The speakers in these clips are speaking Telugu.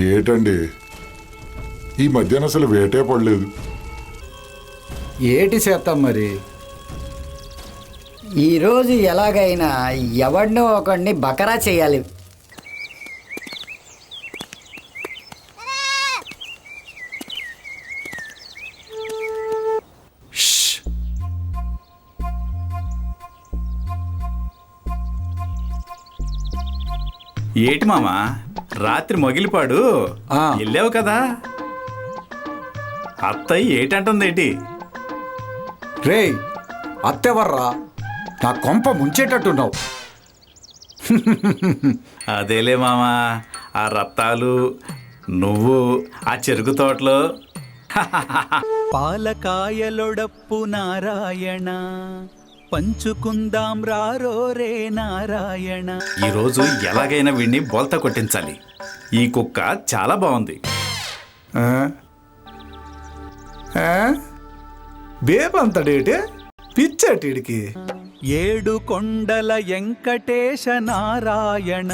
ఏటండి ఈ మధ్యాహ్నం అసలు వేటే పడలేదు. ఏటి చేస్తాం మరి? ఈరోజు ఎలాగైనా ఎవడినో ఒకడిని బకరా చేయాలి. ఏటి మామా, రాత్రి మొగిలిపాడు వెళ్ళావు కదా, అత్తయ్య ఏటంటుందేటి? రే అత్తెవర్రా, నా కొంప ముంచేటట్టున్నావు. అదేలే మామా, ఆ రత్తాలు, నువ్వు ఆ చెరుకు తోటలో. పాలకాయలొడప్పు నారాయణ, పంచుకుందాం రారో రే నారాయణ. ఈరోజు ఎలాగైనా వీడిని బోల్తా కొట్టించాలి. ఈ కుక్క చాలా బాగుంది. బేబంతడేటే పిచ్చాటిడికి. ఏడు కొండల వెంకటేశ నారాయణ,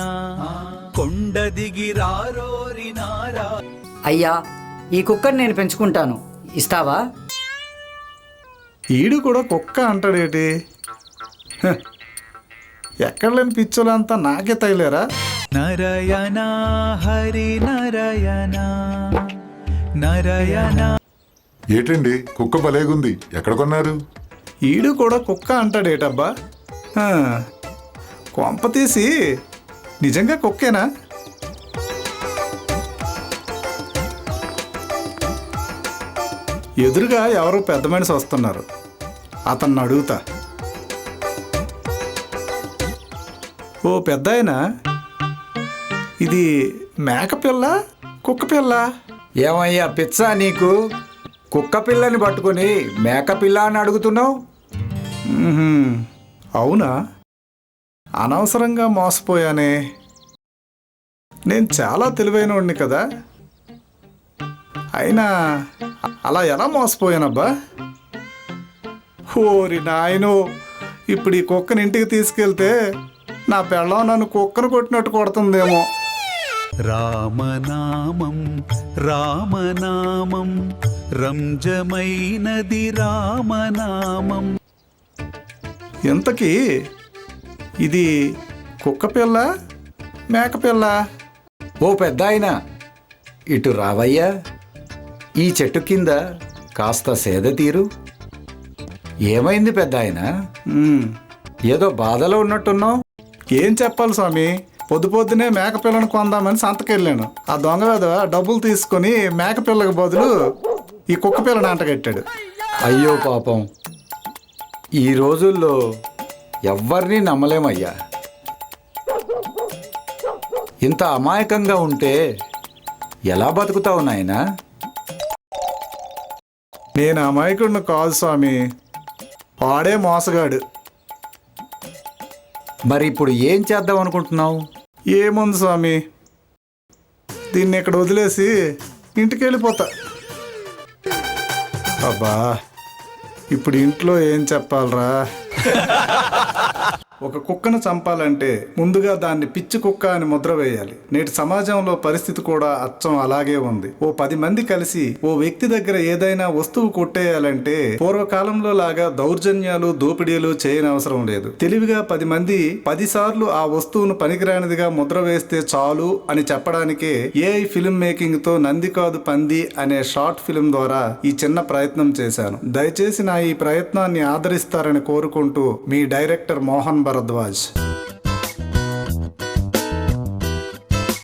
కొండ దిగి రారోరి నారాయణ. అయ్యా, ఈ కుక్కని నేను పెంచుకుంటాను, ఇస్తావా? ఈడు కూడా కుక్క అంటాడేటి? ఎక్కడ లేని పిచ్చులంతా నాకే తగిలేరా? నరయణ హరి నరయణ నరయణ. ఏటండి కుక్క భలేగుంది, ఎక్కడ కొన్నారు? ఈడు కూడా కుక్క అంటాడేటబ్బా? కొంప తీసి నిజంగా కుక్కేనా? ఎదురుగా ఎవరో పెద్ద మనిషి వస్తున్నారు, అతన్ని అడుగుతా. ఓ పెద్దాయనా, ఇది మేకపిల్ల కుక్క పిల్ల? ఏమయ్యా పిచ్చా నీకు? కుక్క పిల్లని పట్టుకొని మేక పిల్ల అని అడుగుతున్నావు? అవునా, అనవసరంగా మోసపోయానే. నేను చాలా తెలివైనవాడిని కదా, అయినా అలా ఎలా మోసపోయానబ్బా? ఓరి నాయనో, ఇప్పుడు ఈ కుక్కని ఇంటికి తీసుకెళ్తే నా పెళ్ళం నన్ను కుక్కను కొట్టినట్టు కొడుతుందేమో. రామనామం రామనామం, రంజమైనది రామనామం. ఇంతకీ ఇది కుక్క పిల్ల మేక పిల్ల? ఓ పెద్దాయన, ఇటు రావయ్యా. ఈ చెట్టు కింద కాస్త సేద తీరు. ఏమైంది పెద్దాయన? ఏదో బాధలో ఉన్నట్టున్నావు. ఏం చెప్పాలి స్వామి, పొద్దు పొద్దునే మేక పిల్లను కొందామని సంతకెళ్ళాను. ఆ దొంగ మీద డబ్బులు తీసుకొని మేక పిల్లకి బదులు ఈ కుక్క పిల్లని అంటగట్టాడు. అయ్యో పాపం, ఈ రోజుల్లో ఎవ్వరినీ నమ్మలేమయ్యా. ఇంత అమాయకంగా ఉంటే ఎలా బతుకుతావు నాయనా? నేను అమాయకుడిని కాదు స్వామి, వాడే మోసగాడు. మరి ఇప్పుడు ఏం చేద్దాం అనుకుంటున్నావు? ఏముంది స్వామి, దీన్ని ఇక్కడ వదిలేసి ఇంటికి వెళ్ళిపోతా. అబ్బా, ఇప్పుడు ఇంట్లో ఏం చెప్పాలరా? ఒక కుక్కను చంపాలంటే ముందుగా దాన్ని పిచ్చి కుక్క అని ముద్ర వేయాలి. నేటి సమాజంలో పరిస్థితి కూడా అచ్చం అలాగే ఉంది. ఓ 10 మంది కలిసి ఓ వ్యక్తి దగ్గర ఏదైనా వస్తువు కొట్టేయాలంటే పూర్వకాలంలో లాగా దౌర్జన్యాలు దోపిడీలు చేయనవసరం లేదు. తెలివిగా 10 మంది 10 సార్లు ఆ వస్తువును పనికిరానిదిగా ముద్ర వేస్తే చాలు అని చెప్పడానికే ఏఐ ఫిల్మ్ మేకింగ్ తో నంది కాదు పంది అనే షార్ట్ ఫిల్మ్ ద్వారా ఈ చిన్న ప్రయత్నం చేశాను. దయచేసి నా ఈ ప్రయత్నాన్ని ఆదరిస్తారని కోరుకుంటూ, మీ డైరెక్టర్ మోహన్ భరద్వాజ్.